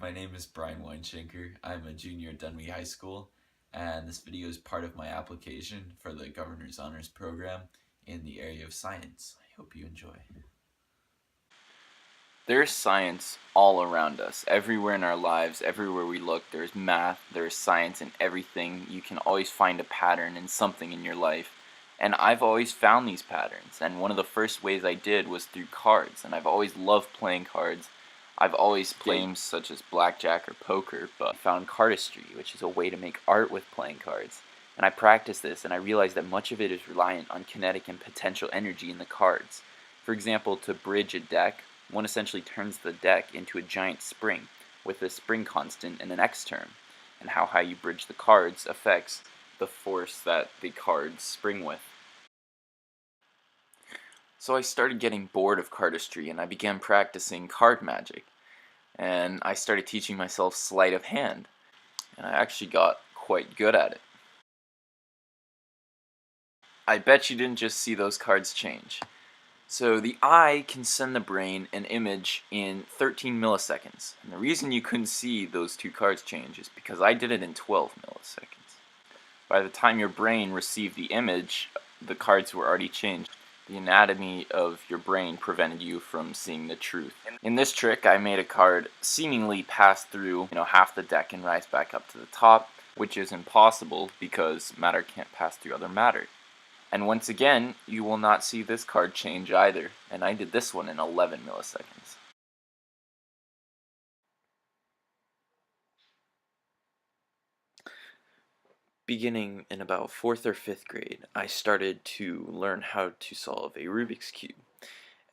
My name is Brian Weinshinker. I'm a junior at Dunwee High School, and this video is part of my application for the Governor's Honors Program in the area of science. I hope you enjoy. There's science all around us, everywhere in our lives, everywhere we look. There's math, there's science in everything. You can always find a pattern in something in your life. And I've always found these patterns, and one of the first ways I did was through cards, and I've always loved playing cards. I've always played games such as blackjack or poker, but I found cardistry, which is a way to make art with playing cards. And I practiced this, and I realized that much of it is reliant on kinetic and potential energy in the cards. For example, to bridge a deck, one essentially turns the deck into a giant spring, with a spring constant and an X term, and how high you bridge the cards affects the force that the cards spring with. So I started getting bored of cardistry and I began practicing card magic, and I started teaching myself sleight of hand, and I actually got quite good at it. I bet you didn't just see those cards change. So the eye can send the brain an image in 13 milliseconds. And the reason you couldn't see those two cards change is because I did it in 12 milliseconds. By the time your brain received the image, the cards were already changed. The anatomy of your brain prevented you from seeing the truth. In this trick, I made a card seemingly pass through, half the deck and rise back up to the top, which is impossible because matter can't pass through other matter. And once again, you will not see this card change either, and I did this one in 11 milliseconds. Beginning in about 4th or 5th grade, I started to learn how to solve a Rubik's Cube.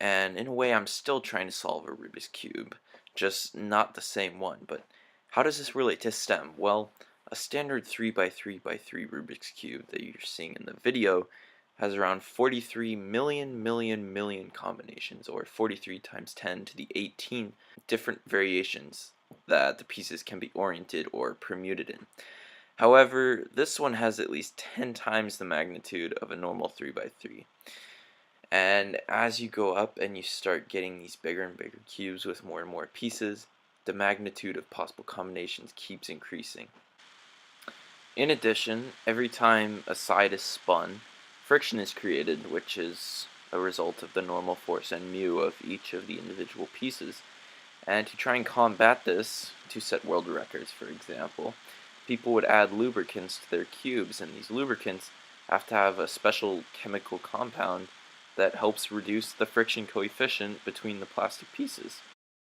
And in a way, I'm still trying to solve a Rubik's Cube, just not the same one. But how does this relate to STEM? Well, a standard 3x3x3 Rubik's Cube that you're seeing in the video has around 43 million combinations, or 43 times 10 to the 18 different variations that the pieces can be oriented or permuted in. However, this one has at least 10 times the magnitude of a normal 3x3. And as you go up and you start getting these bigger and bigger cubes with more and more pieces, the magnitude of possible combinations keeps increasing. In addition, every time a side is spun, friction is created, which is a result of the normal force and mu of each of the individual pieces. And to try and combat this, to set world records for example, people would add lubricants to their cubes, and these lubricants have to have a special chemical compound that helps reduce the friction coefficient between the plastic pieces.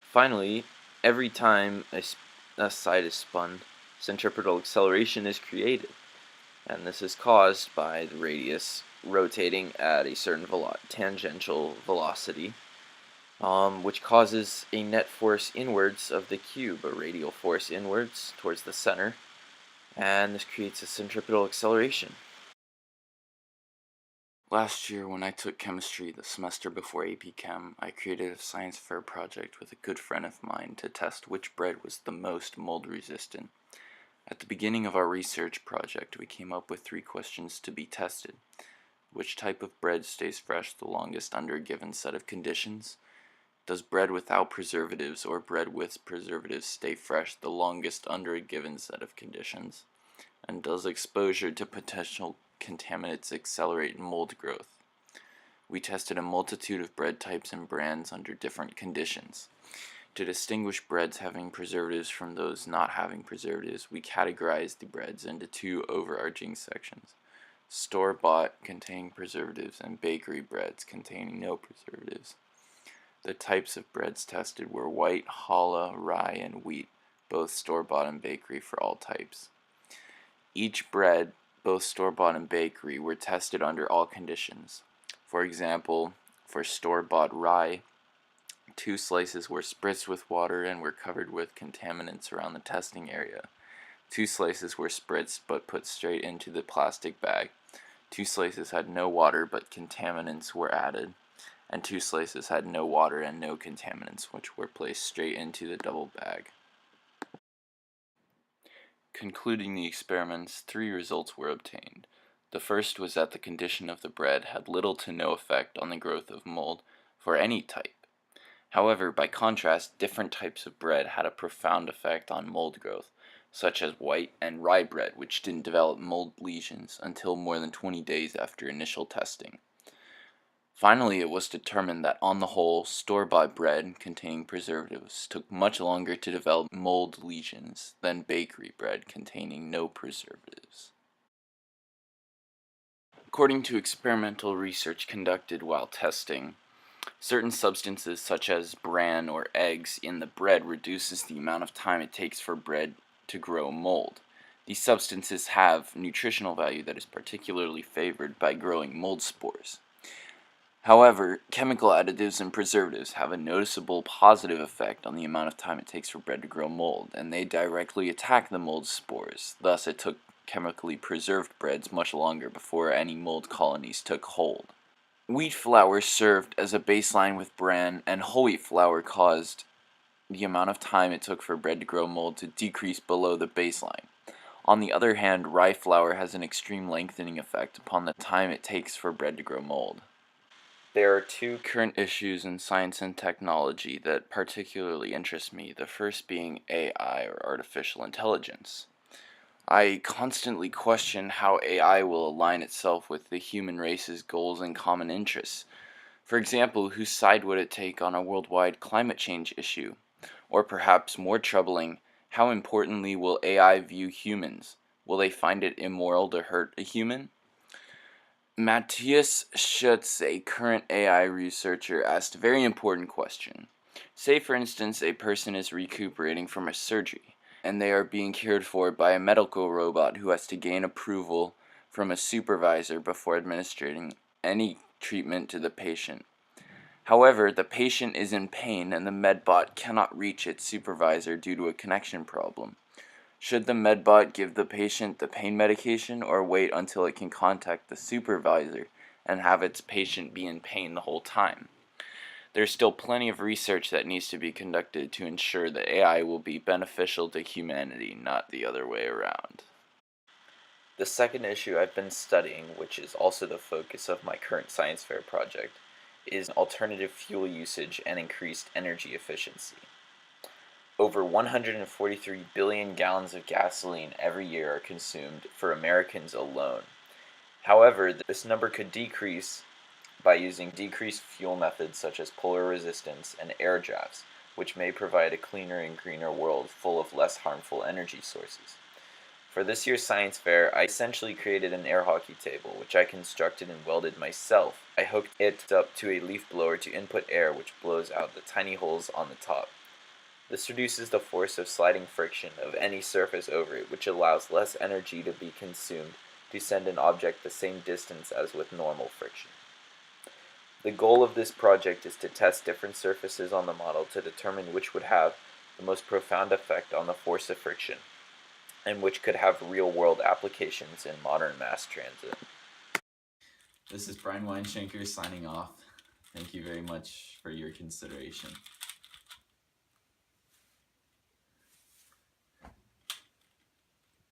Finally, every time a side is spun, centripetal acceleration is created, and this is caused by the radius rotating at a certain tangential velocity, which causes a net force inwards of the cube, a radial force inwards towards the center, and this creates a centripetal acceleration. Last year, when I took chemistry the semester before AP Chem, I created a science fair project with a good friend of mine to test which bread was the most mold resistant. At the beginning of our research project, we came up with 3 questions to be tested. Which type of bread stays fresh the longest under a given set of conditions? Does bread without preservatives or bread with preservatives stay fresh the longest under a given set of conditions? And does exposure to potential contaminants accelerate mold growth? We tested a multitude of bread types and brands under different conditions. To distinguish breads having preservatives from those not having preservatives, we categorized the breads into 2 overarching sections: store-bought containing preservatives and bakery breads containing no preservatives. The types of breads tested were white, challah, rye, and wheat, both store-bought and bakery for all types. Each bread, both store-bought and bakery, were tested under all conditions. For example, for store-bought rye, 2 slices were spritzed with water and were covered with contaminants around the testing area. 2 slices were spritzed but put straight into the plastic bag. 2 slices had no water but contaminants were added, and 2 slices had no water and no contaminants, which were placed straight into the double bag. Concluding the experiments, 3 results were obtained. The first was that the condition of the bread had little to no effect on the growth of mold for any type. However, by contrast, different types of bread had a profound effect on mold growth, such as white and rye bread, which didn't develop mold lesions until more than 20 days after initial testing. Finally, it was determined that on the whole, store-bought bread containing preservatives took much longer to develop mold lesions than bakery bread containing no preservatives. According to experimental research conducted while testing, certain substances such as bran or eggs in the bread reduces the amount of time it takes for bread to grow mold. These substances have nutritional value that is particularly favored by growing mold spores. However, chemical additives and preservatives have a noticeable positive effect on the amount of time it takes for bread to grow mold, and they directly attack the mold spores. Thus, it took chemically preserved breads much longer before any mold colonies took hold. Wheat flour served as a baseline with bran, and whole wheat flour caused the amount of time it took for bread to grow mold to decrease below the baseline. On the other hand, rye flour has an extreme lengthening effect upon the time it takes for bread to grow mold. There are two current issues in science and technology that particularly interest me, the first being AI, or artificial intelligence. I constantly question how AI will align itself with the human race's goals and common interests. For example, whose side would it take on a worldwide climate change issue? Or perhaps more troubling, how importantly will AI view humans? Will they find it immoral to hurt a human? Matthias Schutz, a current AI researcher, asked a very important question. Say, for instance, a person is recuperating from a surgery, and they are being cared for by a medical robot who has to gain approval from a supervisor before administering any treatment to the patient. However, the patient is in pain and the medbot cannot reach its supervisor due to a connection problem. Should the medbot give the patient the pain medication or wait until it can contact the supervisor and have its patient be in pain the whole time? There's still plenty of research that needs to be conducted to ensure that AI will be beneficial to humanity, not the other way around. The second issue I've been studying, which is also the focus of my current science fair project, is alternative fuel usage and increased energy efficiency. Over 143 billion gallons of gasoline every year are consumed for Americans alone. However, this number could decrease by using decreased fuel methods such as polar resistance and air drafts, which may provide a cleaner and greener world full of less harmful energy sources. For this year's science fair, I essentially created an air hockey table, which I constructed and welded myself. I hooked it up to a leaf blower to input air, which blows out the tiny holes on the top. This reduces the force of sliding friction of any surface over it, which allows less energy to be consumed to send an object the same distance as with normal friction. The goal of this project is to test different surfaces on the model to determine which would have the most profound effect on the force of friction, and which could have real-world applications in modern mass transit. This is Brian Weinshanker signing off. Thank you very much for your consideration.